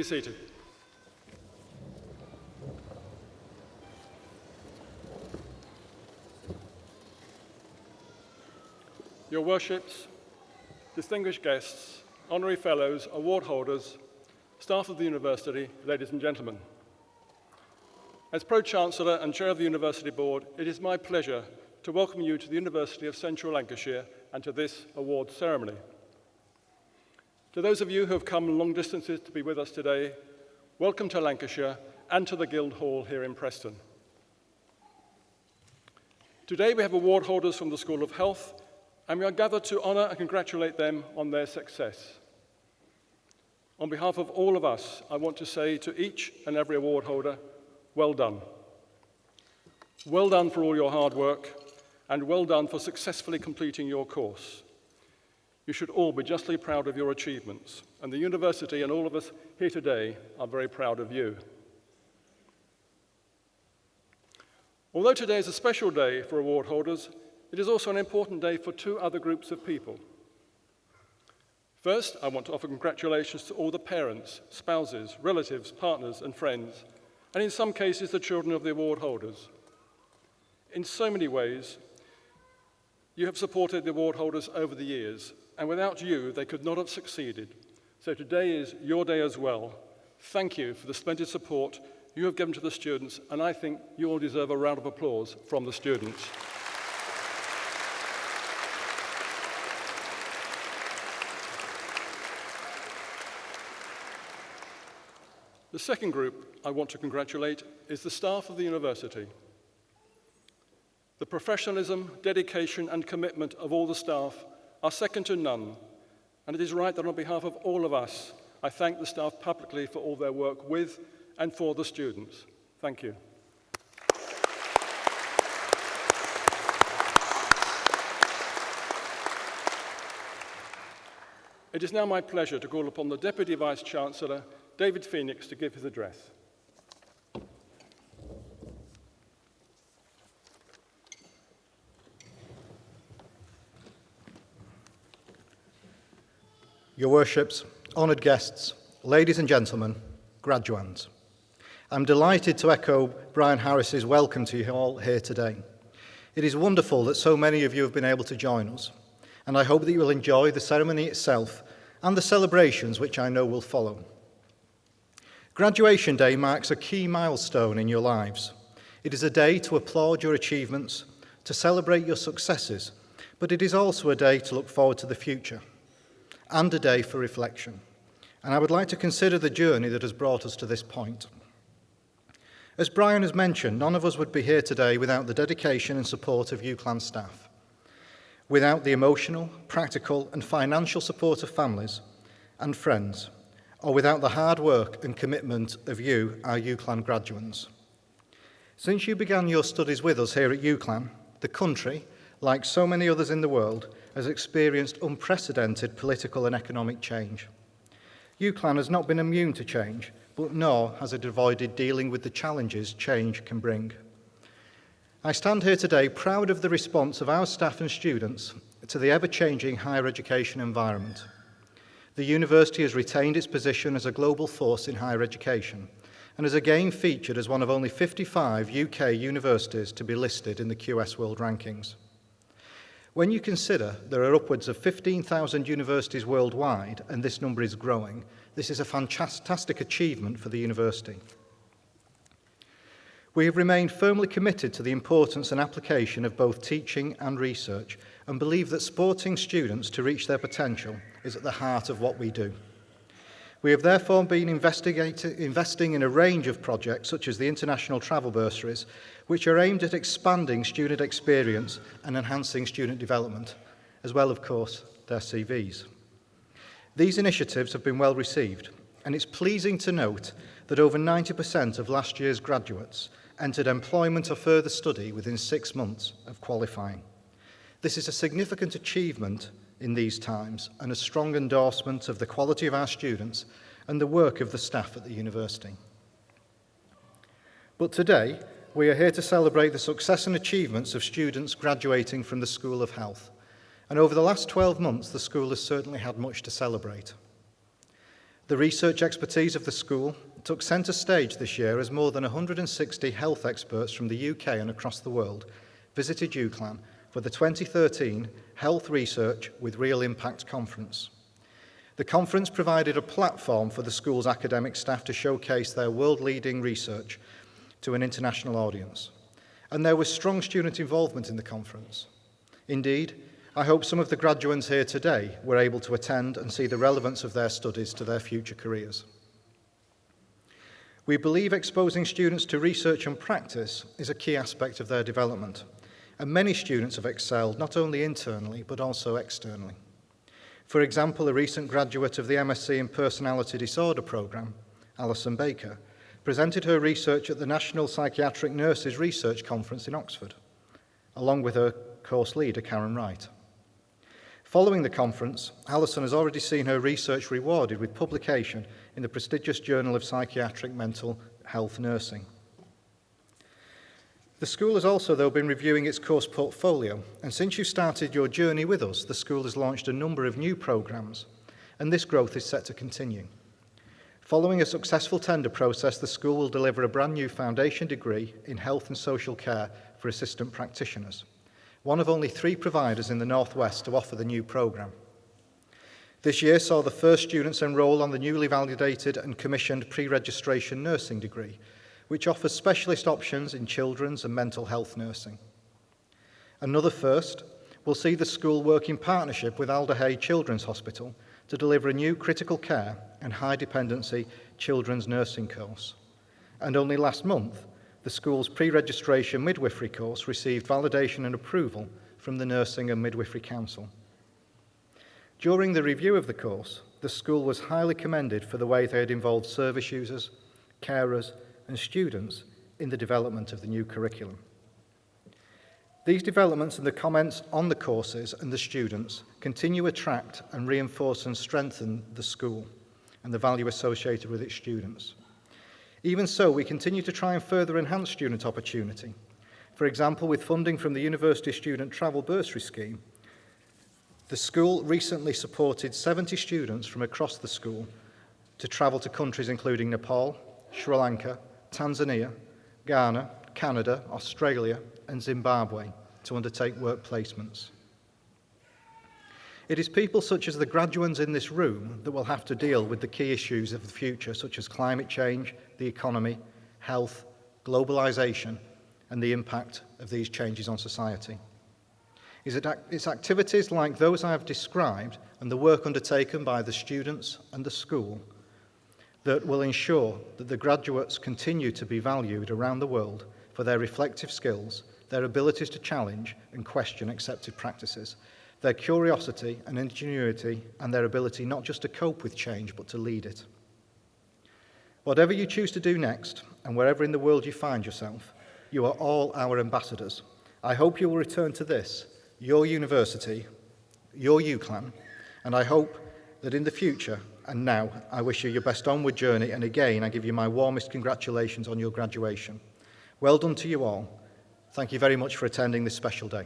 be seated. Your Worships, distinguished guests, honorary fellows, award holders, staff of the university, ladies and gentlemen. As Pro-Chancellor and Chair of the University Board, it is my pleasure to welcome you to the University of Central Lancashire and to this awards ceremony. To those of you who have come long distances to be with us today, welcome to Lancashire and to the Guildhall here in Preston. Today we have award holders from the School of Health, and we are gathered to honour and congratulate them on their success. On behalf of all of us, I want to say to each and every award holder, well done. Well done for all your hard work, and well done for successfully completing your course. You should all be justly proud of your achievements, and the university and all of us here today are very proud of you. Although today is a special day for award holders, it is also an important day for two other groups of people. First, I want to offer congratulations to all the parents, spouses, relatives, partners, and friends, and in some cases, the children of the award holders. In so many ways, you have supported the award holders over the years, and without you, they could not have succeeded. So today is your day as well. Thank you for the splendid support you have given to the students, and I think you all deserve a round of applause from the students. The second group I want to congratulate is the staff of the university. The professionalism, dedication, and commitment of all the staff are second to none, and it is right that on behalf of all of us, I thank the staff publicly for all their work with and for the students. Thank you. It is now my pleasure to call upon the Deputy Vice-Chancellor, David Phoenix, to give his address. Your Worships, honoured guests, ladies and gentlemen, graduands. I'm delighted to echo Brian Harris's welcome to you all here today. It is wonderful that so many of you have been able to join us, and I hope that you will enjoy the ceremony itself and the celebrations which I know will follow. Graduation Day marks a key milestone in your lives. It is a day to applaud your achievements, to celebrate your successes, but it is also a day to look forward to the future, and a day for reflection. And I would like to consider the journey that has brought us to this point. As Brian has mentioned, none of us would be here today without the dedication and support of UCLan staff, without the emotional, practical, and financial support of families and friends, or without the hard work and commitment of you, our UCLan graduates. Since you began your studies with us here at UCLan, the country, like so many others in the world, has experienced unprecedented political and economic change. UCLan has not been immune to change, but nor has it avoided dealing with the challenges change can bring. I stand here today proud of the response of our staff and students to the ever-changing higher education environment. The university has retained its position as a global force in higher education and has again featured as one of only 55 UK universities to be listed in the QS World Rankings. When you consider there are upwards of 15,000 universities worldwide, and this number is growing, this is a fantastic achievement for the university. We have remained firmly committed to the importance and application of both teaching and research, and believe that supporting students to reach their potential is at the heart of what we do. We have therefore been investing in a range of projects such as the international travel bursaries, which are aimed at expanding student experience and enhancing student development, as well, of course, their CVs. These initiatives have been well received, and it's pleasing to note that over 90% of last year's graduates entered employment or further study within 6 months of qualifying. This is a significant achievement in these times and a strong endorsement of the quality of our students and the work of the staff at the university. But today, we are here to celebrate the success and achievements of students graduating from the School of Health. And over the last 12 months, the school has certainly had much to celebrate. The research expertise of the school took centre stage this year as more than 160 health experts from the UK and across the world visited UCLan for the 2013 Health Research with Real Impact Conference. The conference provided a platform for the school's academic staff to showcase their world-leading research to an international audience. And there was strong student involvement in the conference. Indeed, I hope some of the graduates here today were able to attend and see the relevance of their studies to their future careers. We believe exposing students to research and practice is a key aspect of their development, and many students have excelled not only internally but also externally. For example, a recent graduate of the MSc in Personality Disorder programme, Alison Baker, presented her research at the National Psychiatric Nurses Research Conference in Oxford, along with her course leader, Karen Wright. Following the conference, Alison has already seen her research rewarded with publication in the prestigious Journal of Psychiatric Mental Health Nursing. The school has also, though, been reviewing its course portfolio, and since you started your journey with us, the school has launched a number of new programmes, and this growth is set to continue. Following a successful tender process, the school will deliver a brand new foundation degree in health and social care for assistant practitioners, one of only 3 providers in the Northwest to offer the new programme. This year saw the first students enrol on the newly validated and commissioned pre-registration nursing degree, which offers specialist options in children's and mental health nursing. Another first will see the school work in partnership with Alder Hey Children's Hospital to deliver a new critical care and high dependency children's nursing course. And only last month, the school's pre-registration midwifery course received validation and approval from the Nursing and Midwifery Council. During the review of the course, the school was highly commended for the way they had involved service users, carers, and students in the development of the new curriculum. These developments and the comments on the courses and the students continue to attract and reinforce and strengthen the school and the value associated with its students. Even so, we continue to try and further enhance student opportunity. For example, with funding from the University Student Travel Bursary Scheme, the school recently supported 70 students from across the school to travel to countries including Nepal, Sri Lanka, Tanzania, Ghana, Canada, Australia, and Zimbabwe to undertake work placements. It is people such as the graduates in this room that will have to deal with the key issues of the future, such as climate change, the economy, health, globalisation, and the impact of these changes on society. It's activities like those I have described and the work undertaken by the students and the school that will ensure that the graduates continue to be valued around the world for their reflective skills, their abilities to challenge and question accepted practices, their curiosity and ingenuity, and their ability not just to cope with change, but to lead it. Whatever you choose to do next, and wherever in the world you find yourself, you are all our ambassadors. I hope you will return to this, your university, your UCLan, and I hope that in the future, and now, I wish you your best onward journey, and again, I give you my warmest congratulations on your graduation. Well done to you all. Thank you very much for attending this special day.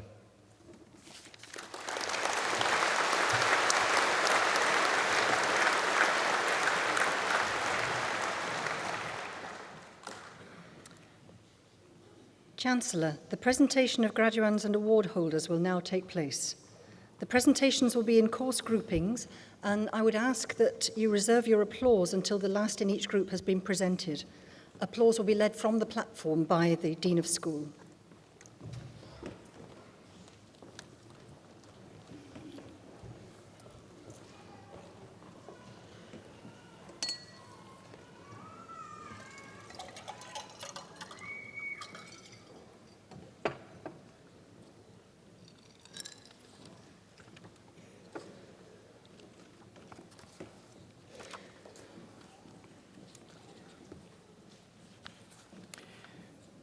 Chancellor, the presentation of graduands and award holders will now take place. The presentations will be in course groupings, and I would ask that you reserve your applause until the last in each group has been presented. Applause will be led from the platform by the Dean of School.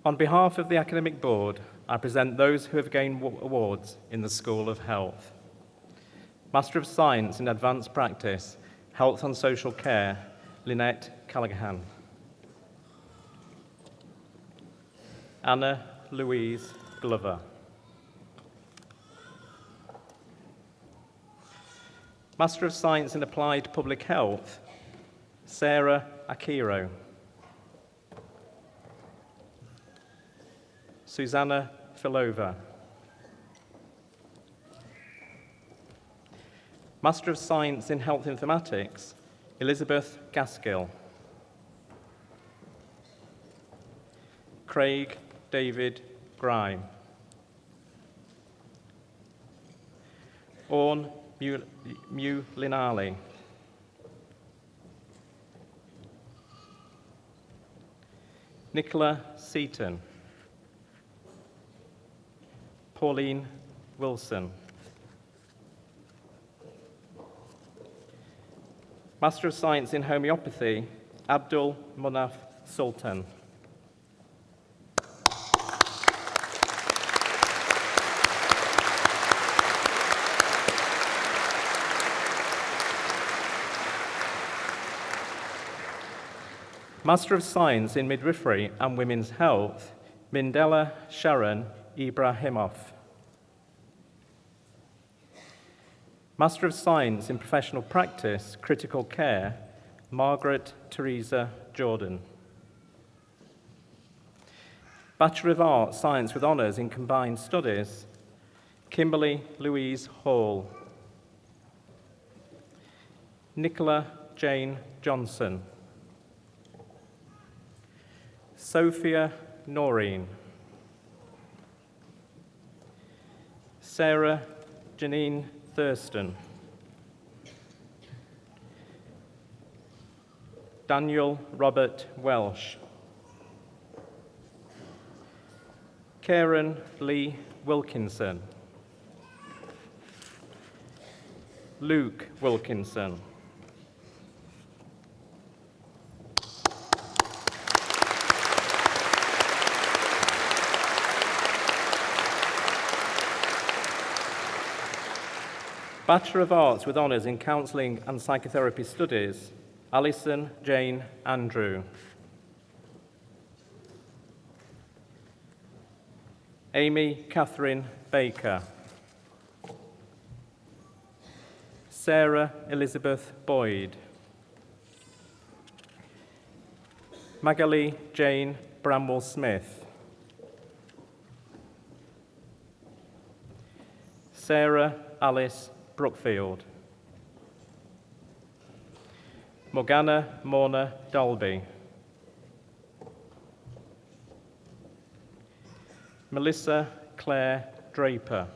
On behalf of the Academic Board, I present those who have gained awards in the School of Health. Master of Science in Advanced Practice, Health and Social Care, Lynette Callaghan. Anna Louise Glover. Master of Science in Applied Public Health, Sarah Akiro. Susanna Filova. Master of Science in Health Informatics, Elizabeth Gaskill. Craig David Grime. Orn Mulinali. Nicola Seaton. Pauline Wilson. Master of Science in Homeopathy, Abdul Munaf Sultan. Master of Science in Midwifery and Women's Health, Mindela Sharon Ibrahimov. Master of Science in Professional Practice, Critical Care, Margaret Teresa Jordan. Bachelor of Arts, Science with Honours in Combined Studies, Kimberly Louise Hall. Nicola Jane Johnson. Sophia Noreen. Sarah Janine Thurston. Daniel Robert Welsh. Karen Lee Wilkinson. Luke Wilkinson. Bachelor of Arts with Honours in Counselling and Psychotherapy Studies, Alison Jane Andrew. Amy Catherine Baker. Sarah Elizabeth Boyd. Magali Jane Bramwell Smith. Sarah Alice Brookfield. Morgana Morna Dalby. Melissa Claire Draper.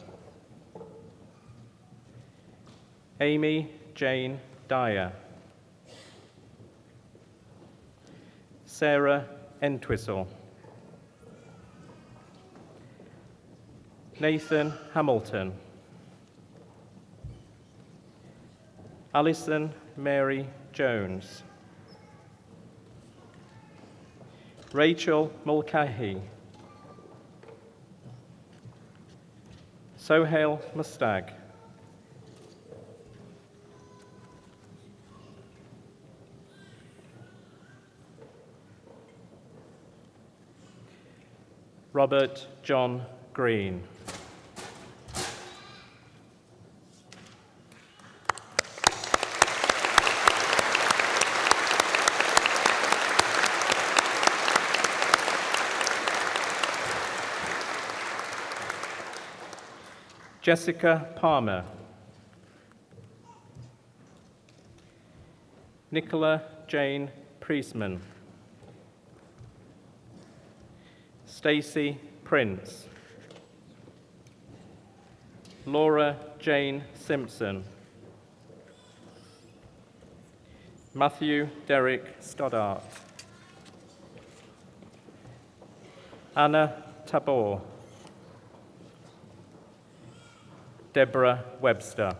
Amy Jane Dyer. Sarah Entwistle. Nathan Hamilton. Alison Mary Jones. Rachel Mulcahy. Sohail Mustag. Robert John Green. Jessica Palmer. Nicola Jane Priestman. Stacey Prince. Laura Jane Simpson. Matthew Derek Stoddart. Anna Tabor. Deborah Webster.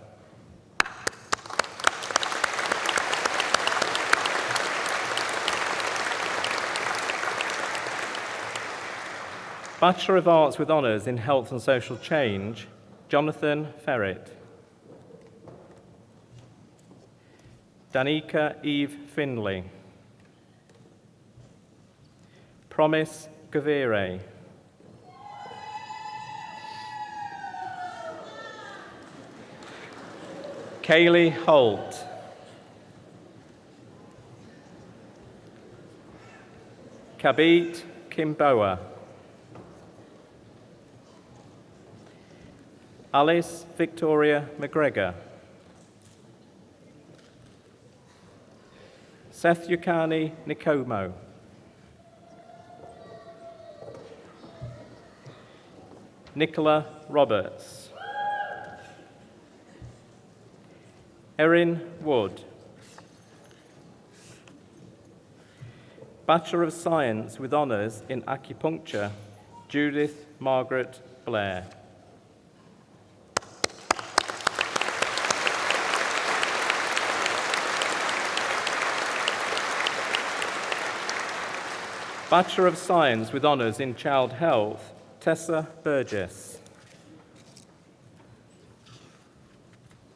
Bachelor of Arts with Honours in Health and Social Change, Jonathan Ferret. Danica Eve Finley. Promise Gavire. Kaylee Holt. Kabit Kimboa. Alice Victoria McGregor. Seth Yukani Nikomo. Nicola Roberts. Erin Wood. Bachelor of Science with Honours in Acupuncture, Judith Margaret Blair. Bachelor of Science with Honours in Child Health, Tessa Burgess.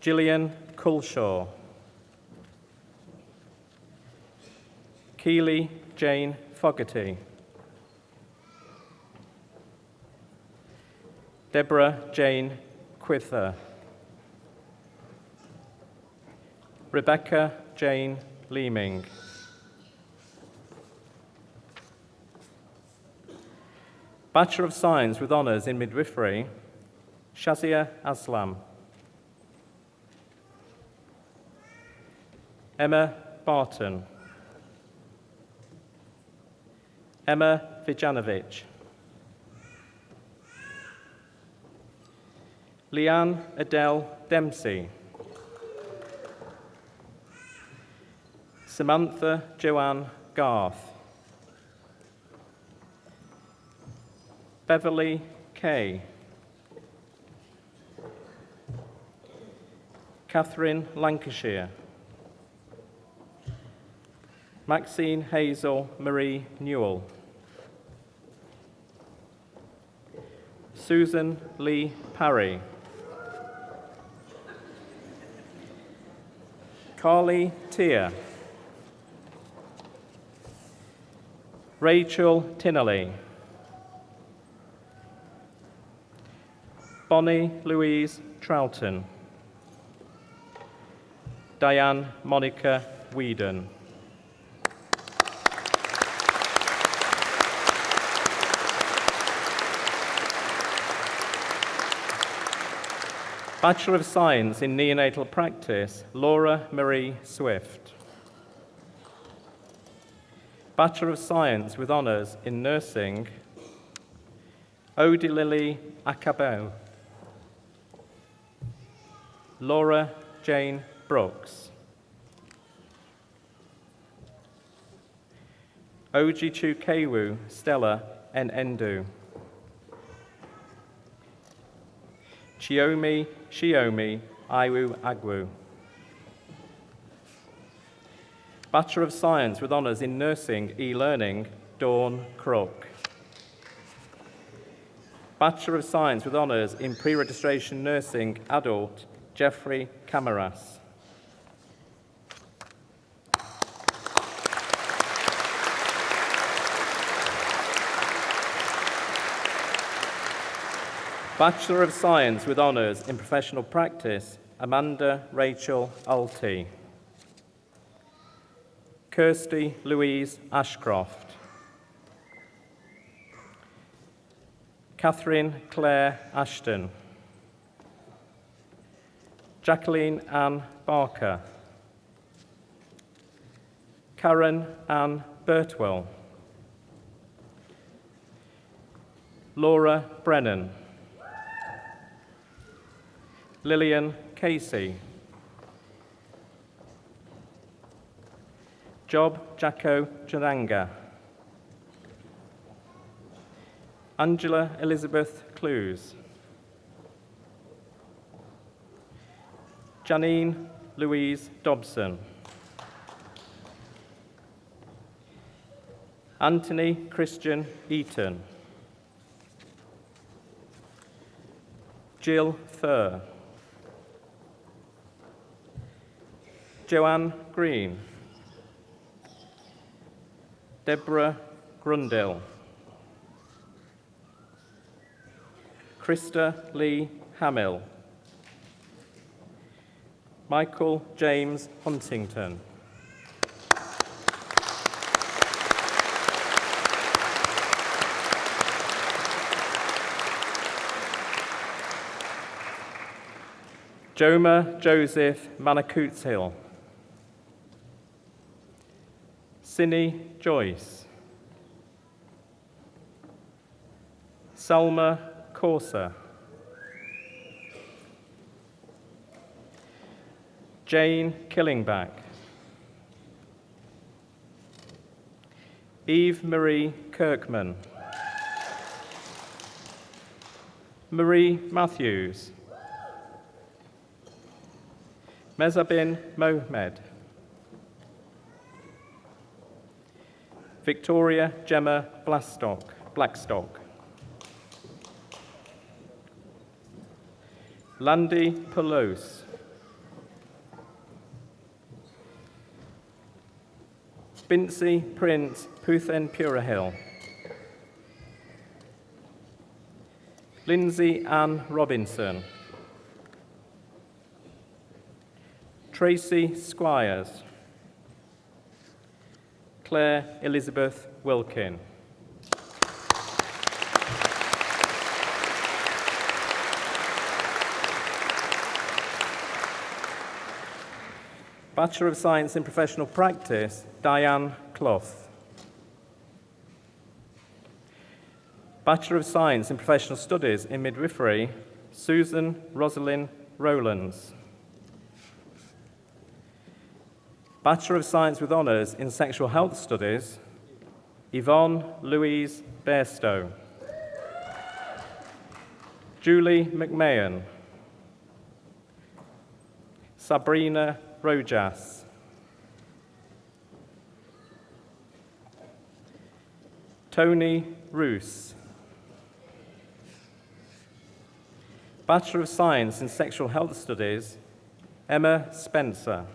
Gillian Culshaw. Keely Jane Fogarty. Deborah Jane Quither. Rebecca Jane Leeming. Bachelor of Science with Honours in Midwifery, Shazia Aslam. Emma Barton. Emma Vijanovic. Leanne Adele Dempsey. Samantha Joanne Garth. Beverly Kay. Catherine Lancashire. Maxine Hazel Marie Newell. Susan Lee Parry. Carly Tier. Rachel Tinnelly. Bonnie Louise Troughton. Diane Monica Whedon. Bachelor of Science in Neonatal Practice, Laura Marie Swift. Bachelor of Science with Honours in Nursing, Odilili Akabo. Laura Jane Brooks. Ojichukewu Stella Enendu. Chiomi Shiomi Iwu Agwu. Bachelor of Science with Honours in Nursing E-Learning, Dawn Crook. Bachelor of Science with Honours in Pre-Registration Nursing Adult, Jeffrey Camaras. Bachelor of Science with Honours in Professional Practice, Amanda Rachel Alty. Kirsty Louise Ashcroft. Catherine Claire Ashton. Jacqueline Ann Barker. Karen Ann Birtwell. Laura Brennan. Lillian Casey. Job Jacko Jananga. Angela Elizabeth Clues. Janine Louise Dobson. Anthony Christian Eaton. Jill Furr. Joanne Green. Deborah Grundill. Krista Lee Hamill. Michael James Joma Joseph Manakootshill. Cindy Joyce. Selma Corsa. Jane Killingback. Eve Marie Kirkman. Marie Matthews. Mezabin Mohamed. Victoria Gemma Blackstock. Landy Pelos. Bincy Prince Puthen Purahill. Lindsay Ann Robinson. Tracy Squires. Claire Elizabeth Wilkin. Bachelor of Science in Professional Practice, Diane Clough. Bachelor of Science in Professional Studies in Midwifery, Susan Rosalind Rowlands. Bachelor of Science with Honours in Sexual Health Studies, Yvonne Louise Bairstow. Julie McMahon. Sabrina Rojas. Tony Roos. Bachelor of Science in Sexual Health Studies, Emma Spencer.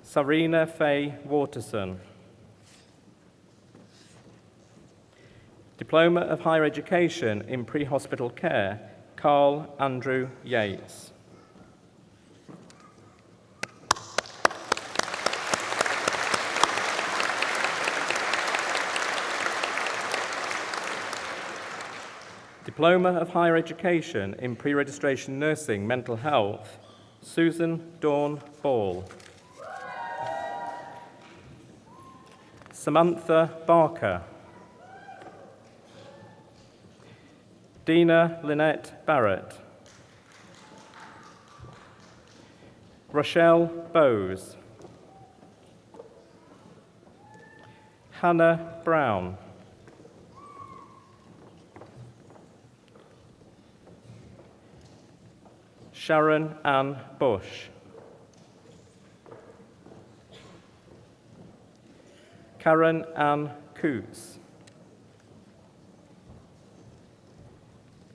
Sarina Faye Waterson. Diploma of Higher Education in Pre-Hospital Care, Carl Andrew Yates. Diploma of Higher Education in Pre-Registration Nursing, Mental Health, Susan Dawn Ball. Samantha Barker. Dina Lynette Barrett. Rochelle Bowes. Hannah Brown. Sharon Ann Bush. Karen Ann Coots.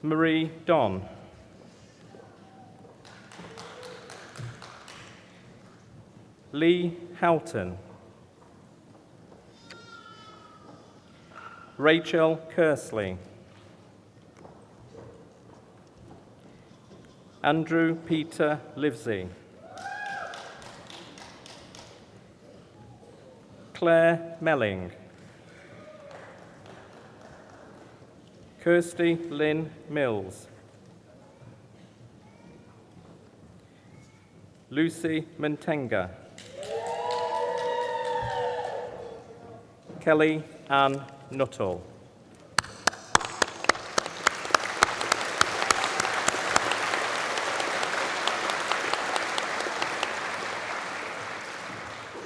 Marie Don. Lee Houghton. Rachel Kersley. Andrew Peter Livesey. Claire Melling. Kirsty Lynn Mills. Lucy Mentenga. Kelly Ann Nuttall.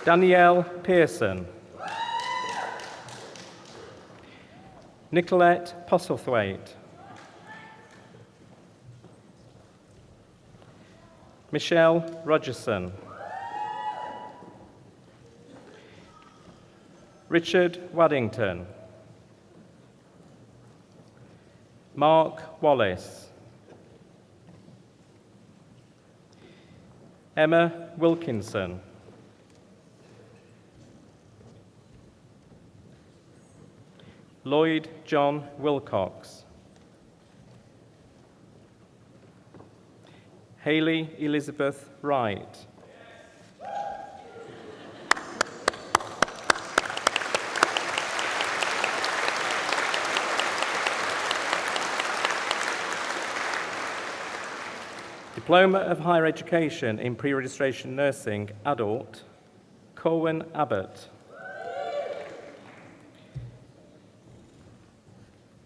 Danielle Pearson. Nicolette Postlethwaite. Michelle Rogerson. Richard Waddington. Mark Wallace. Emma Wilkinson. Lloyd John Wilcox. Hayley Elizabeth Wright. Diploma of Higher Education in Pre-Registration Nursing, Adult, Corwin Abbott.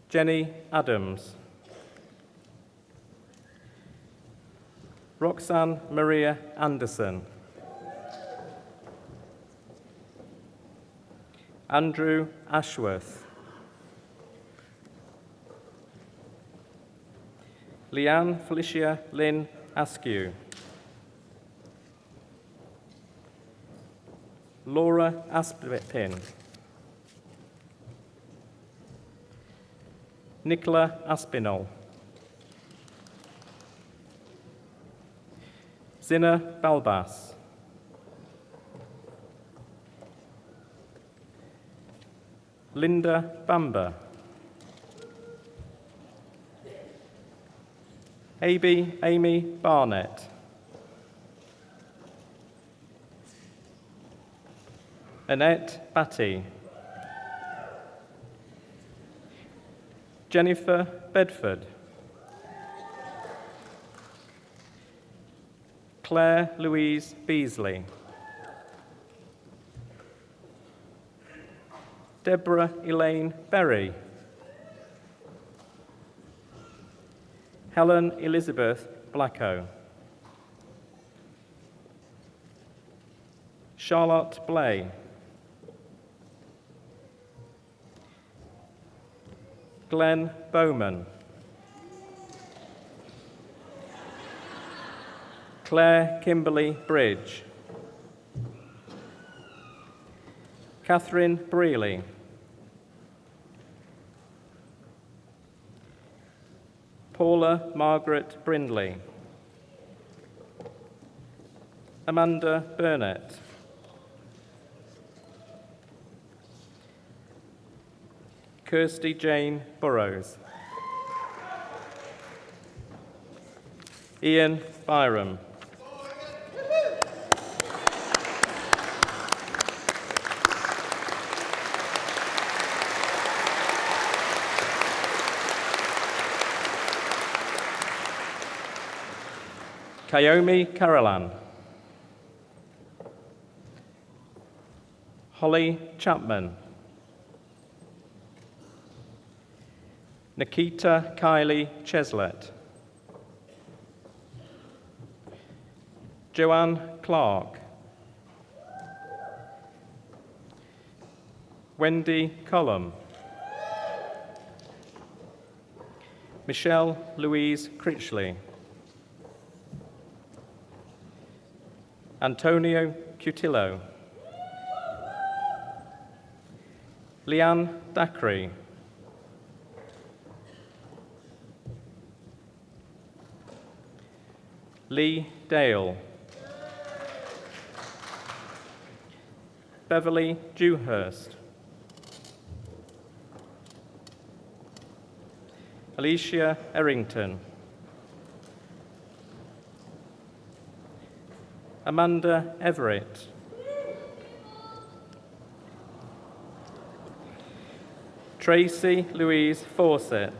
Jenny Adams. Roxanne Maria Anderson. Andrew Ashworth. Leanne Felicia Lynn Askew. Laura Aspin. Nicola Aspinall. Zina Balbas. Linda Bamber. Amy Barnett. Annette Batty. Jennifer Bedford. Claire Louise Beasley. Deborah Elaine Berry. Helen Elizabeth Blacko. Charlotte Blay. Glenn Bowman. Claire Kimberly Bridge. Catherine Brealey. Paula Margaret Brindley. Amanda Burnett. Kirsty Jane Burrows. Ian Byram. Kayomi Carolan. Holly Chapman. Nikita Kylie Cheslett. Joanne Clark. Wendy Cullum. Michelle Louise Critchley. Antonio Cutillo. Leanne Dacry. Lee Dale. Beverly Dewhurst. Alicia Errington. Amanda Everett. Tracy Louise Fawcett.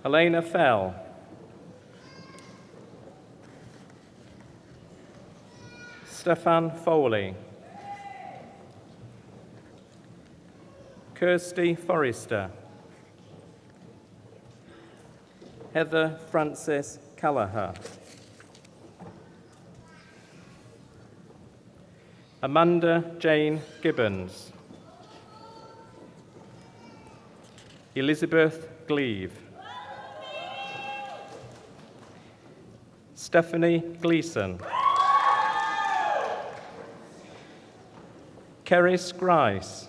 Elena Fell. Stefan Foley. Kirsty Forrester. Heather Frances Callagher. Amanda Jane Gibbons. Elizabeth Gleave. Stephanie Gleason. Keris Grice.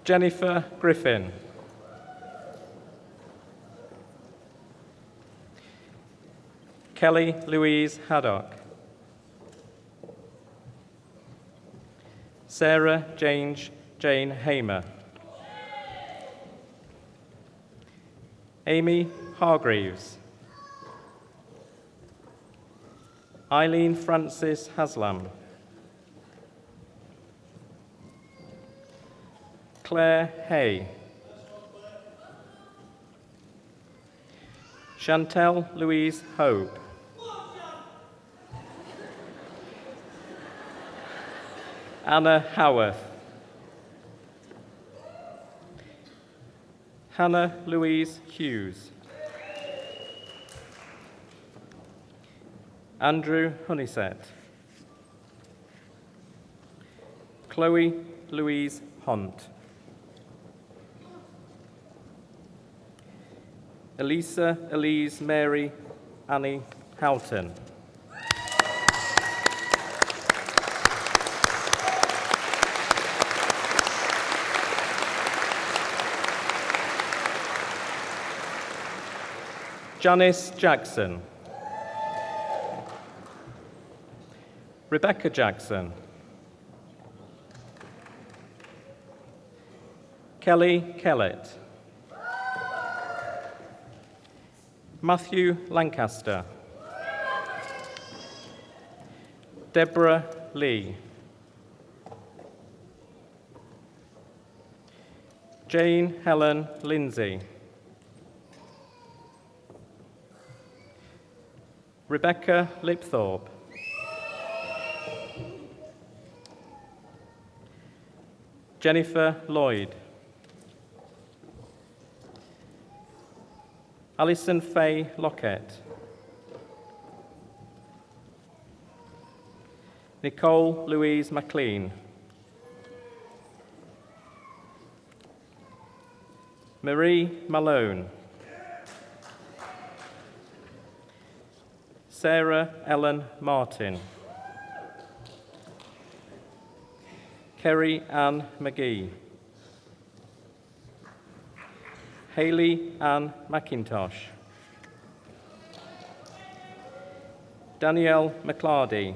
Jennifer Griffin. Kelly Louise Haddock. Sarah Jane Hamer. Amy Hargreaves. Eileen Francis Haslam. Claire Hay. Chantelle Louise Hope. Anna Howarth. Hannah Louise Hughes. Andrew Honeysett. Chloe Louise Hunt. Elisa Elise Mary Annie Houghton. Janice Jackson. Rebecca Jackson. Kelly Kellett. Matthew Lancaster. Deborah Lee. Jane Helen Lindsay. Rebecca Lipthorpe. Jennifer Lloyd. Alison Faye Lockett. Nicole Louise McLean. Marie Malone. Sarah Ellen Martin. Kerry Ann McGee. Hayley Ann McIntosh. Danielle McClardy.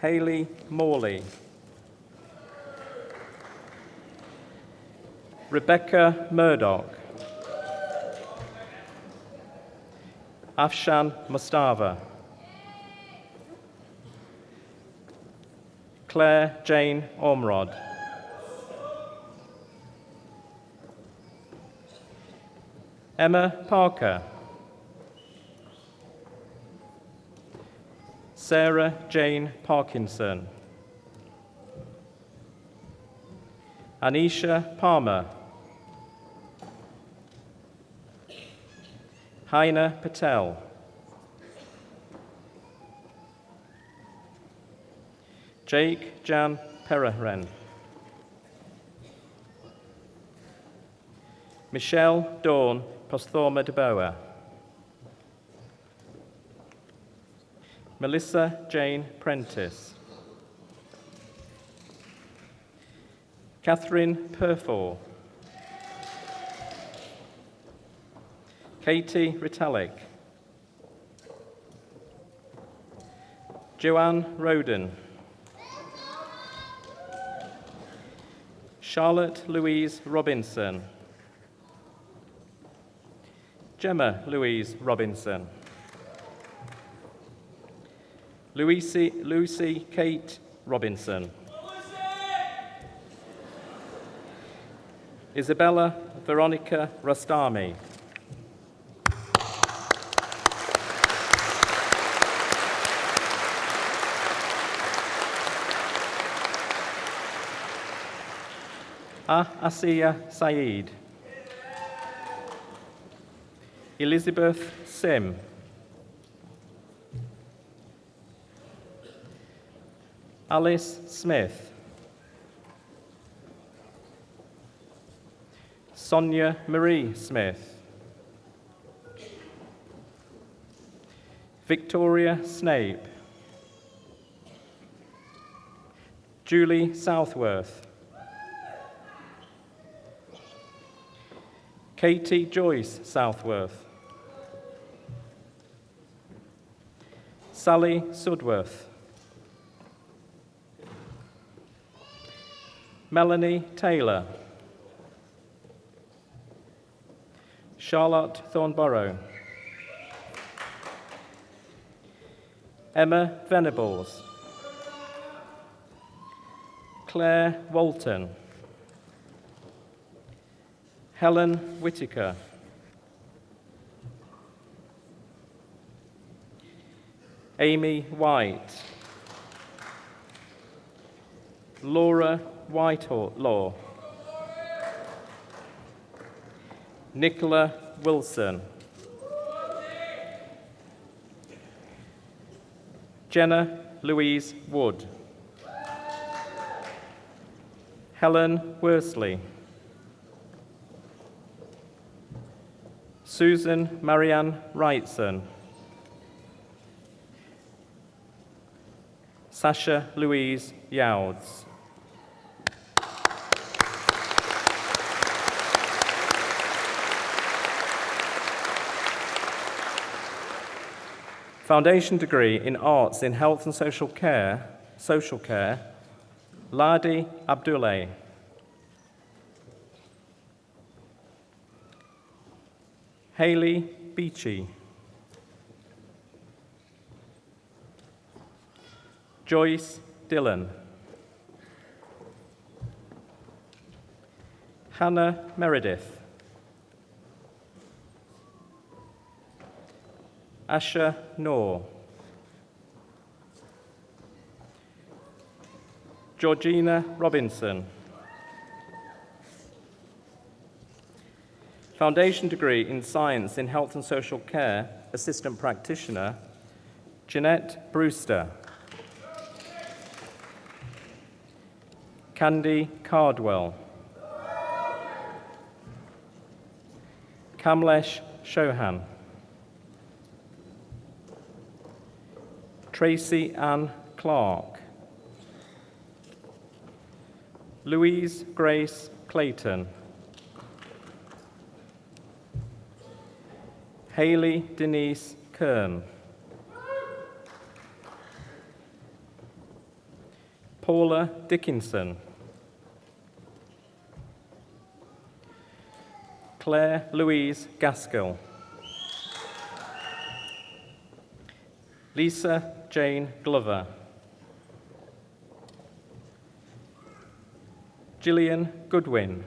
Hayley Morley. Rebecca Murdoch. Afshan Mustafa. Claire Jane Ormrod. Emma Parker. Sarah Jane Parkinson. Anisha Palmer. Haina Patel. Jake Jan Pereren. Michelle Dawn Posthorma de Boer. Melissa Jane Prentice. Catherine Purfall. Katie Ritalik. Joanne Roden. Charlotte Louise Robinson. Gemma Louise Robinson. Lucy Kate Robinson. Isabella Veronica Rastami. Asiya Saeed. Elizabeth Sim. Alice Smith. Sonia Marie Smith. Victoria Snape. Julie Southworth. Katie Joyce Southworth. Sally Sudworth. Melanie Taylor. Charlotte Thornborough. Emma Venables. Claire Walton, Helen Whittaker, Amy White, Laura Whitelaw, Nicola Wilson, Jenna Louise Wood, Helen Worsley, Susan Marianne Wrightson, Sasha Louise Youds. Foundation degree in Arts in Health and Social Care, Ladi Abdullah. Hayley Beachy. Joyce Dillon. Hannah Meredith. Asha Noor. Georgina Robinson. Foundation degree in Science in Health and Social Care, Assistant Practitioner, Jeanette Brewster. Candy Cardwell. Kamlesh Chauhan. Tracy Ann Clark. Louise Grace Clayton. Hayley Denise Kern. Paula Dickinson. Claire Louise Gaskell. Lisa Jane Glover. Gillian Goodwin.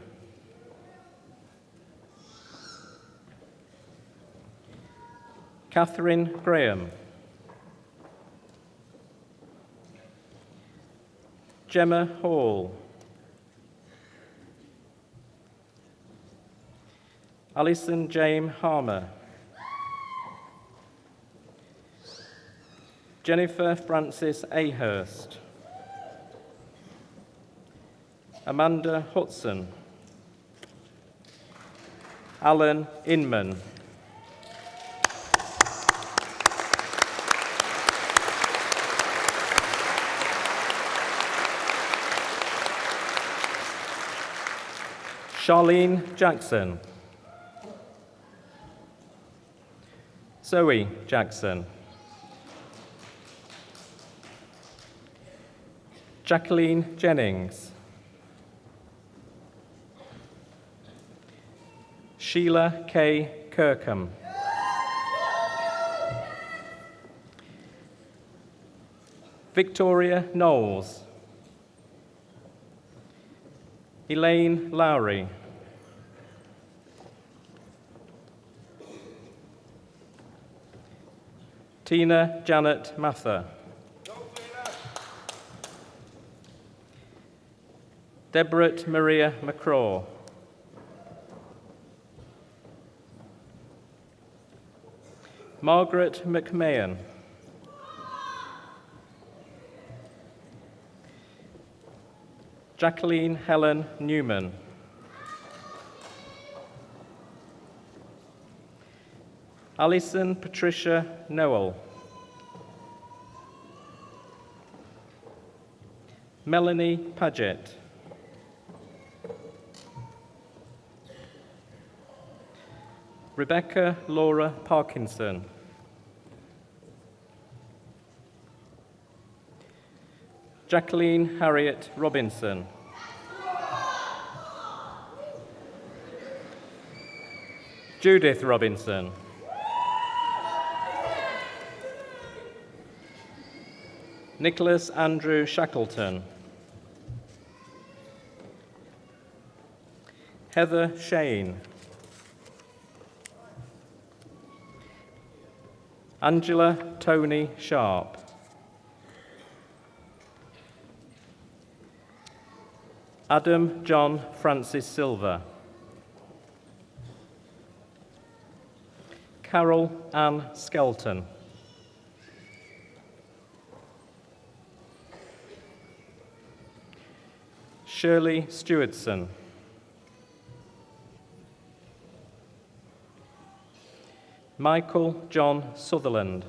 Catherine Graham. Gemma Hall. Alison Jane Harmer. Jennifer Frances Ahurst. Amanda Hudson. Alan Inman. Charlene Jackson. Zoe Jackson. Jacqueline Jennings. Sheila K. Kirkham. Victoria Knowles. Elaine Lowry. Tina Janet Mather. Deborah Maria McCraw. Margaret McMahon. Jacqueline Helen Newman. Alison Patricia Noel. Melanie Paget. Rebecca Laura Parkinson. Jacqueline Harriet Robinson. Judith Robinson. Nicholas Andrew Shackleton. Heather Shane. Angela Tony Sharp. Adam John Francis Silver. Carol Ann Skelton. Shirley Stewardson. Michael John Sutherland.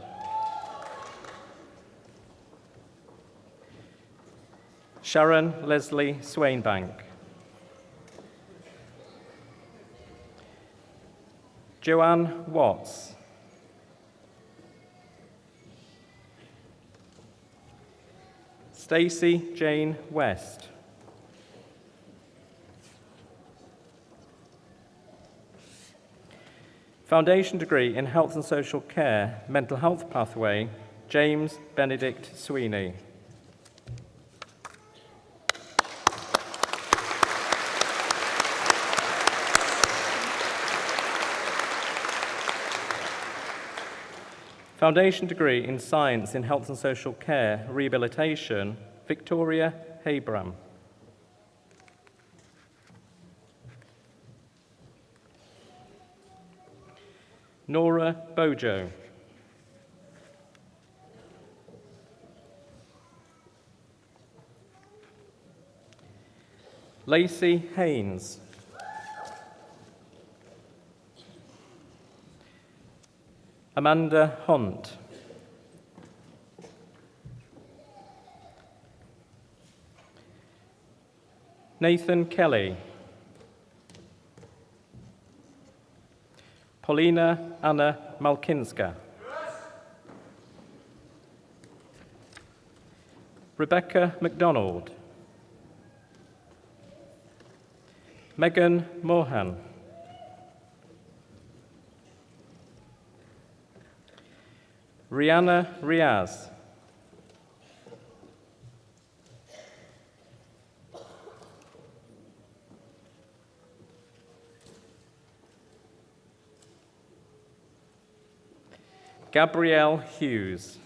Sharon Leslie Swainbank. Joanne Watts. Stacey Jane West. Foundation degree in Health and Social Care, Mental Health Pathway, James Benedict Sweeney. Foundation degree in Science in Health and Social Care, Rehabilitation, Victoria Habram. Nora Bojo. Lacey Haynes. Amanda Hunt. Nathan Kelly. Paulina Anna Malkinska. Rebecca MacDonald. Megan Mohan. Rihanna Riaz. Gabrielle Hughes.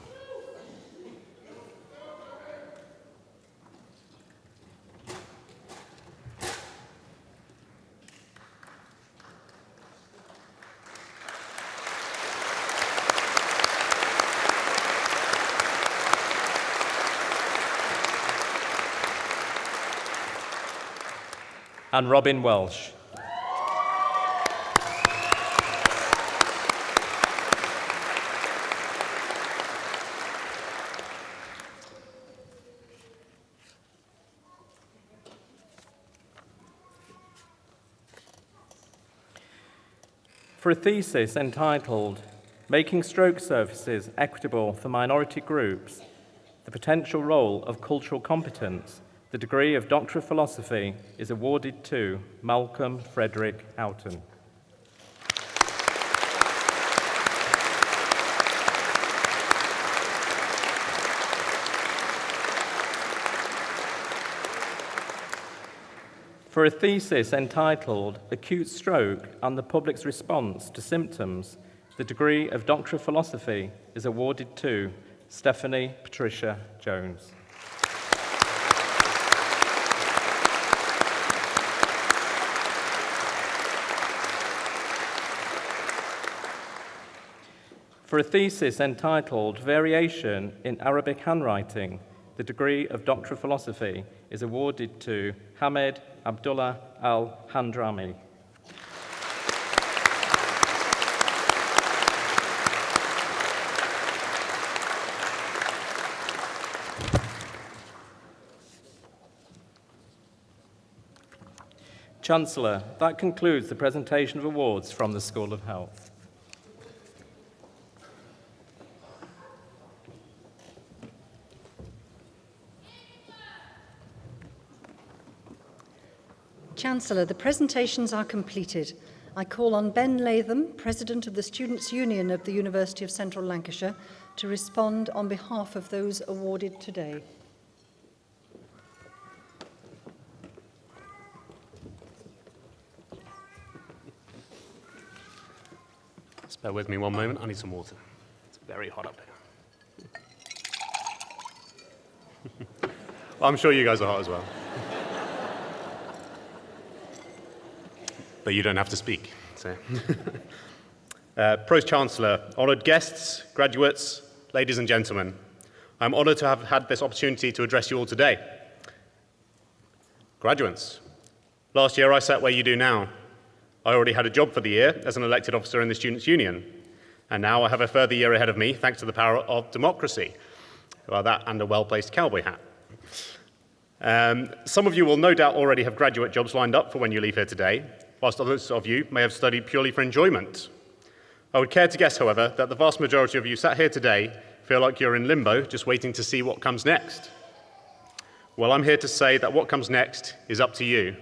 And Robin Welsh. For a thesis entitled Making Stroke Services Equitable for Minority Groups, the Potential Role of Cultural Competence, the degree of Doctor of Philosophy is awarded to Malcolm Frederick Houghton. For a thesis entitled Acute Stroke and the Public's Response to Symptoms, the degree of Doctor of Philosophy is awarded to Stephanie Patricia Jones. For a thesis entitled Variation in Arabic Handwriting, the degree of Doctor of Philosophy is awarded to Hamed Abdullah Al-Handrami. Chancellor, that concludes the presentation of awards from the School of Health. Chancellor, the presentations are completed. I call on Ben Latham, President of the Students' Union of the University of Central Lancashire, to respond on behalf of those awarded today. Just bear with me one moment, I need some water. It's very hot up here. I'm sure you guys are hot as well. But you don't have to speak. So. Pro-Chancellor, honoured guests, graduates, ladies and gentlemen, I'm honoured to have had this opportunity to address you all today. Graduates, last year I sat where you do now. I already had a job for the year as an elected officer in the Students' Union, and now I have a further year ahead of me thanks to the power of democracy. Well, that and a well-placed cowboy hat. Some of you will no doubt already have graduate jobs lined up for when you leave here today, whilst others of you may have studied purely for enjoyment. I would care to guess, however, that the vast majority of you sat here today feel like you're in limbo, just waiting to see what comes next. Well, I'm here to say that what comes next is up to you.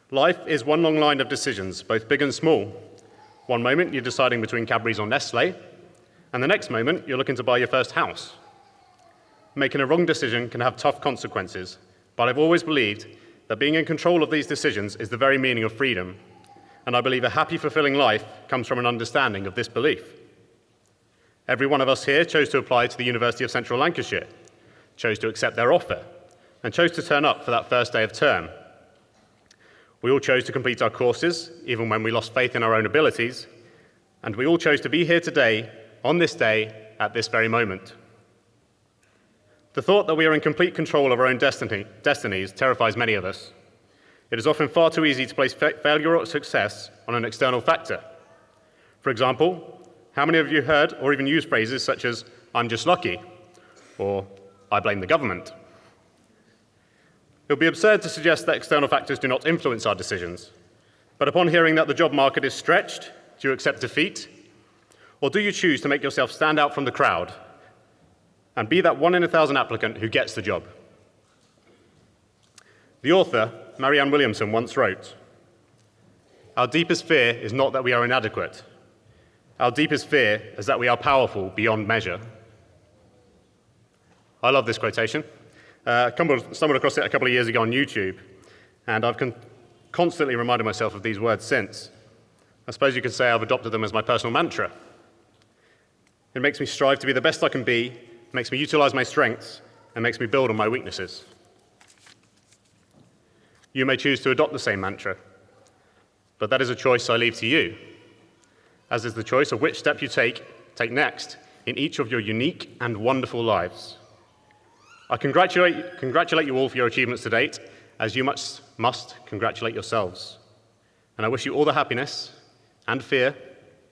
Life is one long line of decisions, both big and small. One moment you're deciding between Cadbury's or Nestle, and the next moment you're looking to buy your first house. Making a wrong decision can have tough consequences, but I've always believed that being in control of these decisions is the very meaning of freedom, and I believe a happy, fulfilling life comes from an understanding of this belief. Every one of us here chose to apply to the University of Central Lancashire, chose to accept their offer, and chose to turn up for that first day of term. We all chose to complete our courses, even when we lost faith in our own abilities, and we all chose to be here today, on this day, at this very moment. The thought that we are in complete control of our own destinies terrifies many of us. It is often far too easy to place failure or success on an external factor. For example, how many of you heard or even used phrases such as, "I'm just lucky," or "I blame the government"? It would be absurd to suggest that external factors do not influence our decisions. But upon hearing that the job market is stretched, do you accept defeat? Or do you choose to make yourself stand out from the crowd and be that 1 in 1,000 applicant who gets the job? The author, Marianne Williamson, once wrote, "Our deepest fear is not that we are inadequate. Our deepest fear is that we are powerful beyond measure." I love this quotation. I stumbled across it a couple of years ago on YouTube, and I've constantly reminded myself of these words since. I suppose you could say I've adopted them as my personal mantra. It makes me strive to be the best I can be, makes me utilize my strengths, and makes me build on my weaknesses. You may choose to adopt the same mantra, but that is a choice I leave to you, as is the choice of which step you take next in each of your unique and wonderful lives. I congratulate you all for your achievements to date, as you must congratulate yourselves. And I wish you all the happiness and fear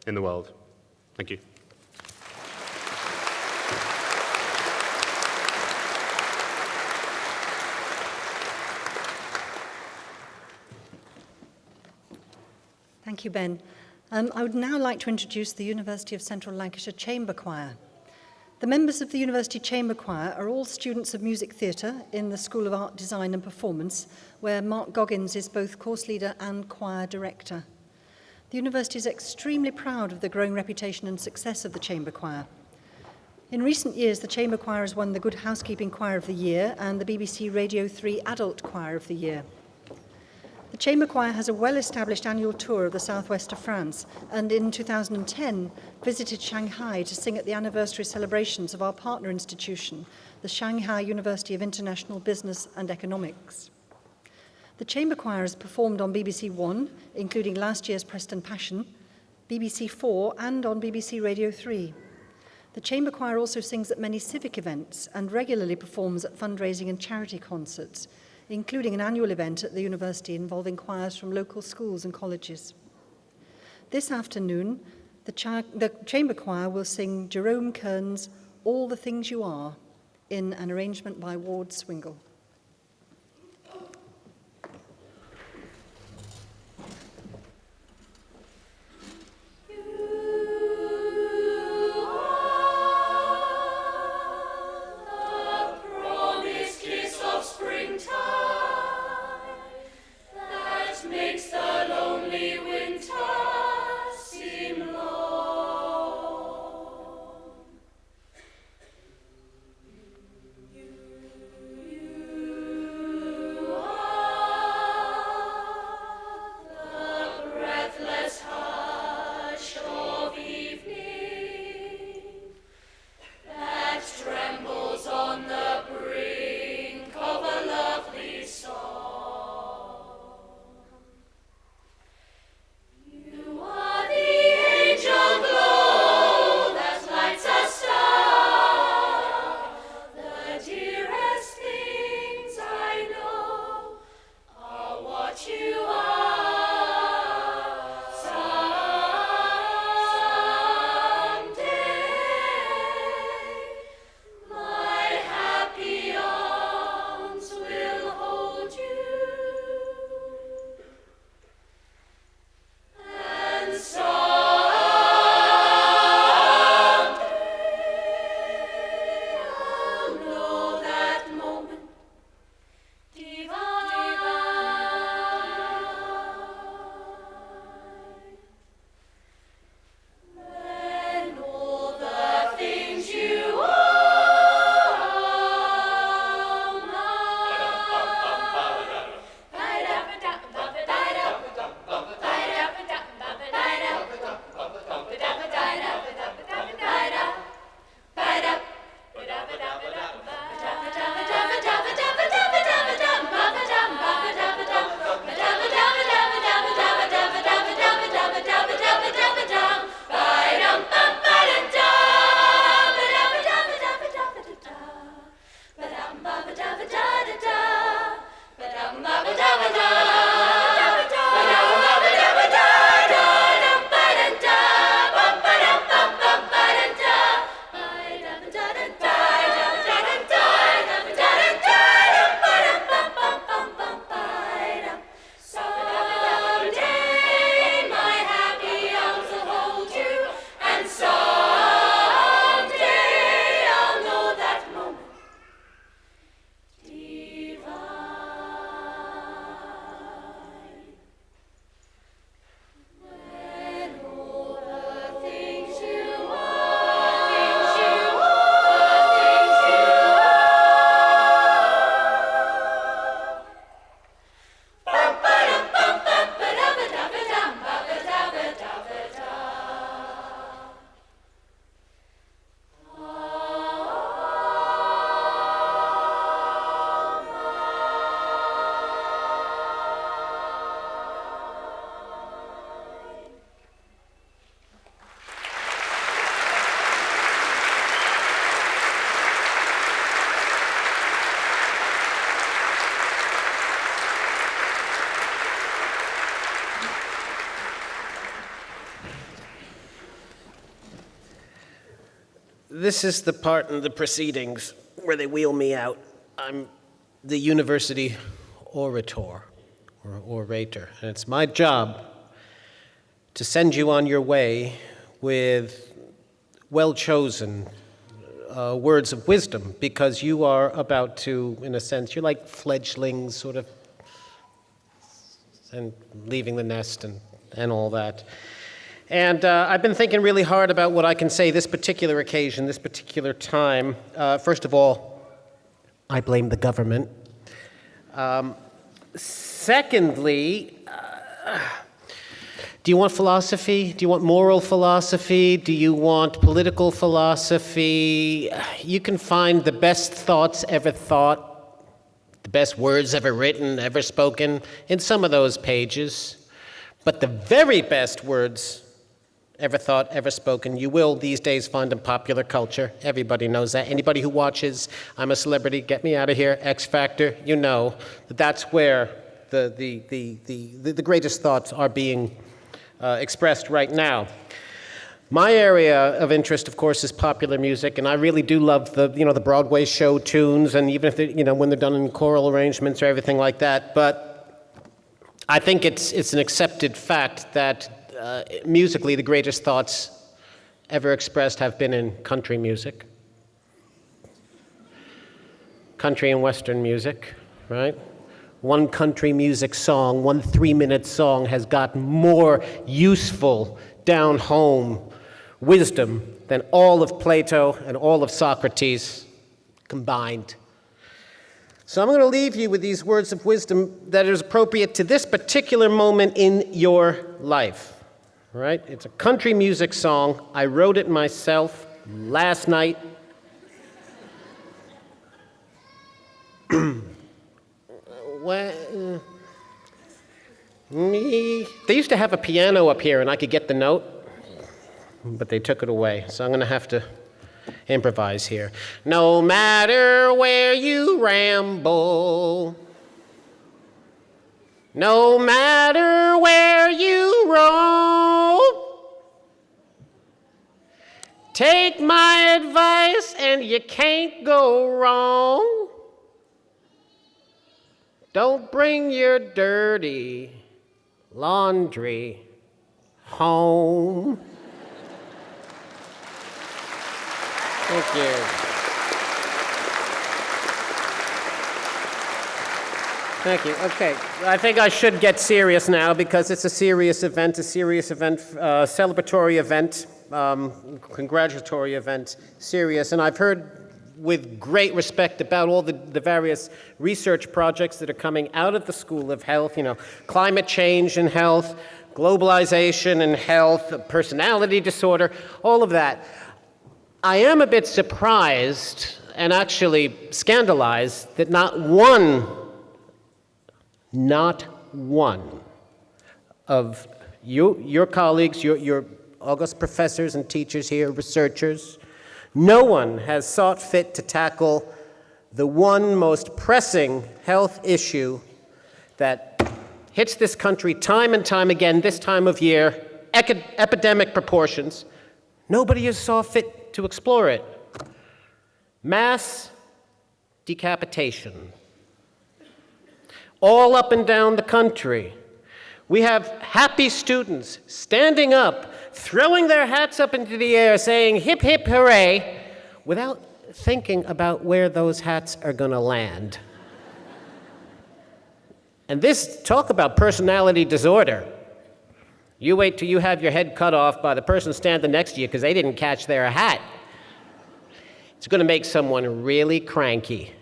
in the world. Thank you. Thank you, Ben. I would now like to introduce the University of Central Lancashire Chamber Choir. The members of the University Chamber Choir are all students of music theatre in the School of Art, Design and Performance, where Mark Goggins is both course leader and choir director. The university is extremely proud of the growing reputation and success of the Chamber Choir. In recent years, the Chamber Choir has won the Good Housekeeping Choir of the Year and the BBC Radio 3 Adult Choir of the Year. The Chamber Choir has a well-established annual tour of the southwest of France, and in 2010 visited Shanghai to sing at the anniversary celebrations of our partner institution, the Shanghai University of International Business and Economics. The Chamber Choir has performed on BBC One, including last year's Preston Passion, BBC 4 and on BBC Radio 3. The Chamber Choir also sings at many civic events and regularly performs at fundraising and charity concerts, including an annual event at the university involving choirs from local schools and colleges. This afternoon, the Chamber Choir will sing Jerome Kern's All the Things You Are in an arrangement by Ward Swingle. You This is the part in the proceedings where they wheel me out. I'm the university orator, or orator, and it's my job to send you on your way with well-chosen words of wisdom, because you are about to, in a sense, you're like fledglings, sort of, and leaving the nest and all that. And I've been thinking really hard about what I can say this particular occasion, this particular time. First of all, I blame the government. Secondly, do you want philosophy? Do you want moral philosophy? Do you want political philosophy? You can find the best thoughts ever thought, the best words ever written, ever spoken, in some of those pages. But the very best words ever thought, ever spoken, you will these days find in popular culture. Everybody knows that. Anybody who watches I'm a Celebrity, Get Me Out of Here, X Factor, you know that that's where the greatest thoughts are being expressed right now. My area of interest, of course, is popular music, and I really do love the Broadway show tunes, and even if they, when they're done in choral arrangements or everything like that. But I think it's an accepted fact that musically, the greatest thoughts ever expressed have been in country music. Country and Western music, right? One country music song, one 3-minute song has got more useful, down-home wisdom than all of Plato and all of Socrates combined. So I'm going to leave you with these words of wisdom that is appropriate to this particular moment in your life. Right? It's a country music song. I wrote it myself last night. They used to have a piano up here and I could get the note, but they took it away. So I'm going to have to improvise here. No matter where you ramble, no matter where you roam, take my advice and you can't go wrong. Don't bring your dirty laundry home. Thank you. Thank you. Okay, I think I should get serious now because it's a serious event, celebratory event, congratulatory event, serious. And I've heard with great respect about all the various research projects that are coming out of the School of Health, climate change and health, globalization and health, personality disorder, all of that. I am a bit surprised and actually scandalized that not one of your colleagues, your august professors and teachers here, researchers, no one has sought fit to tackle the one most pressing health issue that hits this country time and time again this time of year, epidemic proportions. Nobody has saw fit to explore it. Mass decapitation. All up and down the country. We have happy students standing up, throwing their hats up into the air, saying hip, hip, hooray, without thinking about where those hats are going to land. And this, talk about personality disorder. You wait till you have your head cut off by the person standing next to you because they didn't catch their hat. It's going to make someone really cranky.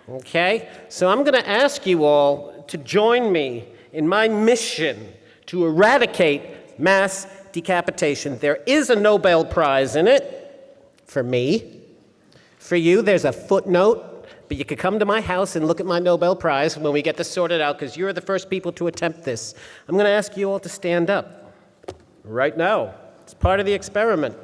Okay? So I'm going to ask you all to join me in my mission to eradicate mass decapitation. There is a Nobel Prize in it for me. For you, there's a footnote, but you could come to my house and look at my Nobel Prize when we get this sorted out, because you're the first people to attempt this. I'm going to ask you all to stand up right now. It's part of the experiment.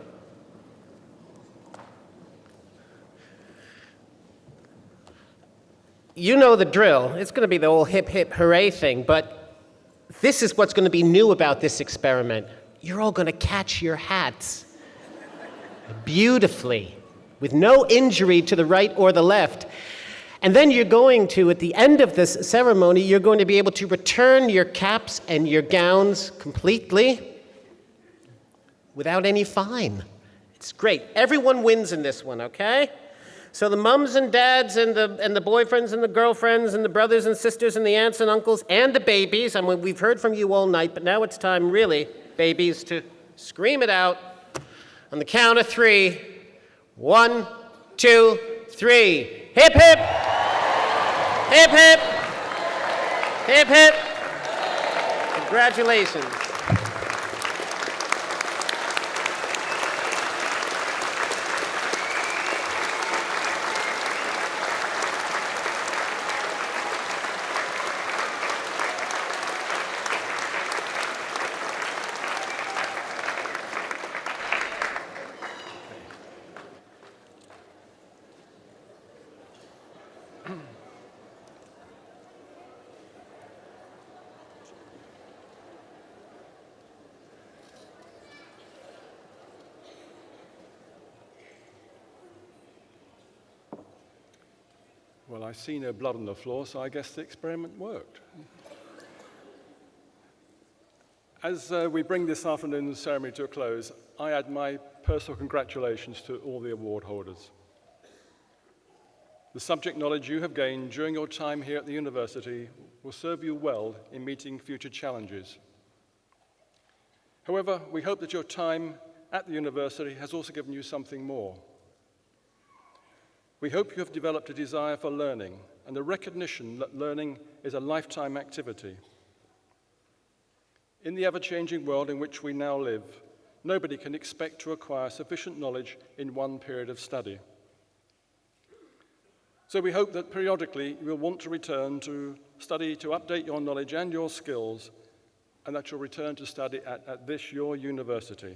You know the drill. It's going to be the whole hip, hip, hooray thing, but this is what's going to be new about this experiment. You're all going to catch your hats beautifully. with no injury to the right or the left. And then you're going to, at the end of this ceremony, you're going to be able to return your caps and your gowns completely without any fine. It's great. Everyone wins in this one, okay? So the mums and dads and the boyfriends and the girlfriends and the brothers and sisters and the aunts and uncles and the babies, I mean, we've heard from you all night, but now it's time, really, babies, to scream it out on the count of 3. 1, 2, 3. Hip, hip! Hip, hip! Hip, hip! Congratulations. Well, I see no blood on the floor, so I guess the experiment worked. As we bring this afternoon's ceremony to a close, I add my personal congratulations to all the award holders. The subject knowledge you have gained during your time here at the university will serve you well in meeting future challenges. However, we hope that your time at the university has also given you something more. We hope you have developed a desire for learning and the recognition that learning is a lifetime activity. In the ever-changing world in which we now live, nobody can expect to acquire sufficient knowledge in one period of study. So we hope that periodically you will want to return to study to update your knowledge and your skills, and that you'll return to study at this, your university.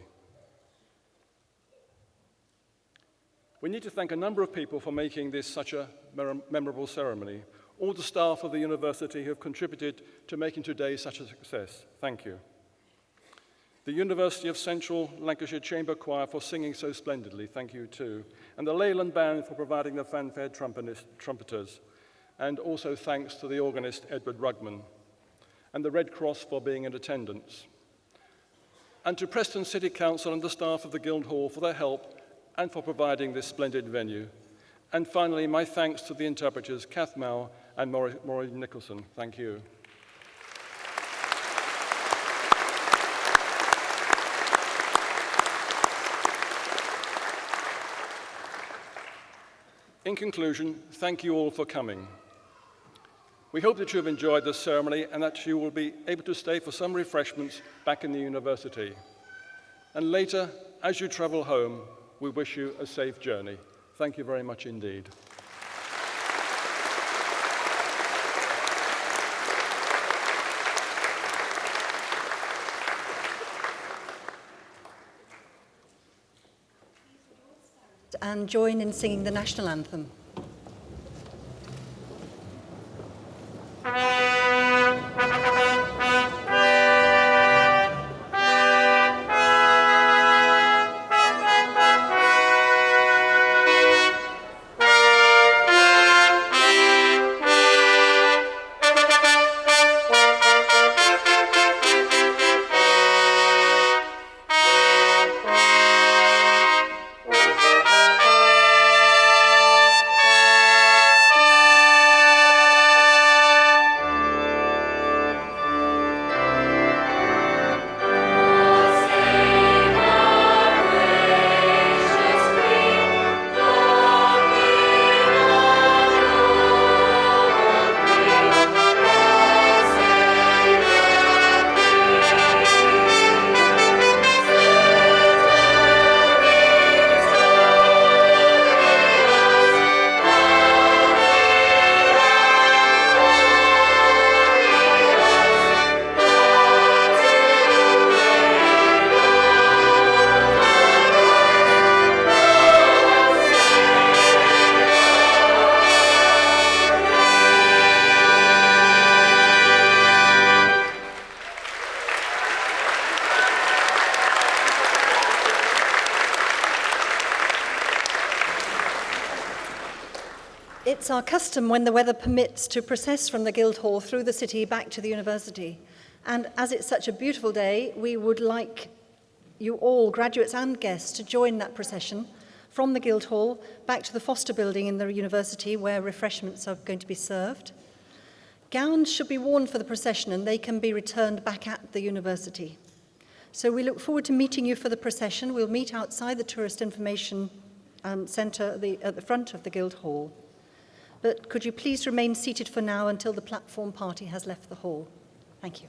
We need to thank a number of people for making this such a memorable ceremony. All the staff of the university who have contributed to making today such a success. Thank you. The University of Central Lancashire Chamber Choir for singing so splendidly. Thank you too. And the Leyland Band for providing the fanfare trumpeters. And also thanks to the organist Edward Rugman. And the Red Cross for being in attendance. And to Preston City Council and the staff of the Guildhall for their help and for providing this splendid venue. And finally, my thanks to the interpreters, Kath Mao and Maureen Nicholson. Thank you. In conclusion, thank you all for coming. We hope that you have enjoyed this ceremony and that you will be able to stay for some refreshments back in the university. And later, as you travel home, we wish you a safe journey. Thank you very much indeed. And join in singing the national anthem. It's our custom when the weather permits to process from the Guildhall through the city back to the university. And as it's such a beautiful day, we would like you all, graduates and guests, to join that procession from the Guildhall back to the Foster building in the university where refreshments are going to be served. Gowns should be worn for the procession and they can be returned back at the university. So we look forward to meeting you for the procession. We'll meet outside the Tourist Information Centre at the front of the Guildhall. But could you please remain seated for now until the platform party has left the hall? Thank you.